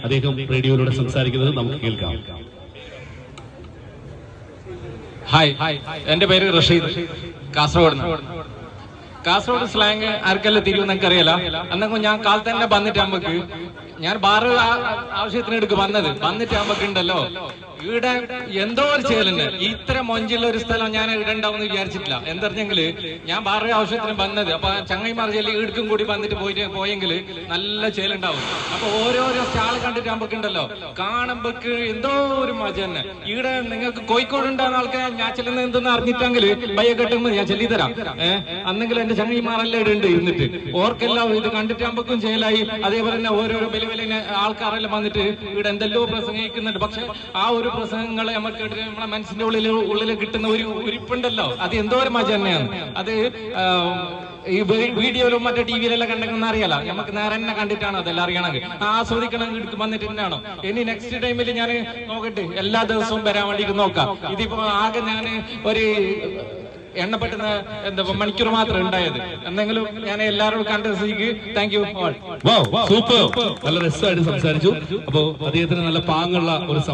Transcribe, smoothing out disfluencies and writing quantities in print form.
അദ്ദേഹം റേഡിയോയിലൂടെ സംസാരിക്കുന്നത് നമുക്ക് കേൾക്കാം. ഹായ്, എന്റെ പേര് റഷീദ്, കാസർഗോഡ് സ്ലാങ് ആർക്കെല്ലാം തിരിവെന്നൊക്കെ അറിയാല. അന്നൊക്കെ ഞാൻ കാലത്ത് തന്നെ വന്നിട്ടാകുമ്പോക്ക് ഞാൻ ബാറ് ആവശ്യത്തിന് എടുക്കും വന്നിട്ടാകുമ്പോക്ക് ഉണ്ടല്ലോ ഇവിടെ എന്തോ ഒരു ചേലുണ്ട്. ഇത്ര മൊഞ്ചുള്ള ഒരു സ്ഥലം ഞാൻ ഇവിടെ ഉണ്ടാവും വിചാരിച്ചിട്ടില്ല. എന്തറിഞ്ഞെങ്കില് ഞാൻ ബാറ് ആവശ്യത്തിന് വന്നത് അപ്പൊ ചങ്ങൈമാർ ചെല്ലി ഈടുക്കും കൂടി വന്നിട്ട് പോയെങ്കിൽ നല്ല ചേലുണ്ടാവും. അപ്പൊ ഓരോരോ സ്റ്റാള് കണ്ടിട്ടാകുമ്പോക്ക് ഉണ്ടല്ലോ കാണുമ്പോക്ക് എന്തോ ഒരു മജ തന്നെ. ഇവിടെ നിങ്ങൾക്ക് കോഴിക്കോട് ഉണ്ടാകുന്ന ആൾക്കാർ ഞാൻ ചെല്ലുന്നത് എന്തെന്ന് അറിഞ്ഞിട്ടെങ്കിൽ ബയ്യ കെട്ടുമ്പോൾ ഞാൻ ചെല്ലി തരാം. അന്നെങ്കിലും എന്റെ ചങ്ങൈമാരെല്ലാം ഇവിടെ ഉണ്ട് ഇരുന്നിട്ട് ഓർക്കെല്ലാം ഇത് കണ്ടിട്ടാകുമ്പോക്കും ചേലായി. അതേപോലെ തന്നെ ഓരോരോ വലിയ വലിയ ആൾക്കാരെല്ലാം വന്നിട്ട് ഇവിടെ എന്തെല്ലോ പ്രസംഗിക്കുന്നുണ്ട്. പക്ഷെ ആ ഒരു പ്രസംഗങ്ങളെ നമുക്ക് നമ്മളെ മനസ്സിന്റെ ഉള്ളിൽ കിട്ടുന്ന ഒരു ഉരിപ്പുണ്ടല്ലോ, അത് എന്തോ ഒരു മജ തന്നെയാണ്. അത് ഈ വീഡിയോയിലും മറ്റേ ടിവിയിലെല്ലാം കണ്ടെന്ന് അറിയാലോ. നമുക്ക് നേരെ തന്നെ കണ്ടിട്ടാണ് അതെല്ലാം അറിയണമെങ്കിൽ ആസ്വദിക്കണമെങ്കിൽ എടുത്ത് വന്നിട്ട് തന്നെയാണോ. ഇനി നെക്സ്റ്റ് ടൈമിൽ ഞാൻ നോക്കട്ടെ, എല്ലാ ദിവസവും വരാൻ വേണ്ടി നോക്കാം. ഇതിപ്പോ ആകെ ഞാൻ ഒരു എണ്ണപ്പെട്ടുന്ന എന്താ മണിക്കൂർ മാത്രം ഉണ്ടായത്. എന്തെങ്കിലും ഞാൻ എല്ലാവരും കണ്ട സ്ഥിതിക്ക് താങ്ക് യു. സൂപ്പർ, നല്ല രസമായിട്ട് സംസാരിച്ചു. അപ്പോ അദ്ദേഹത്തിന് നല്ല പാങ്ങുള്ള ഒരു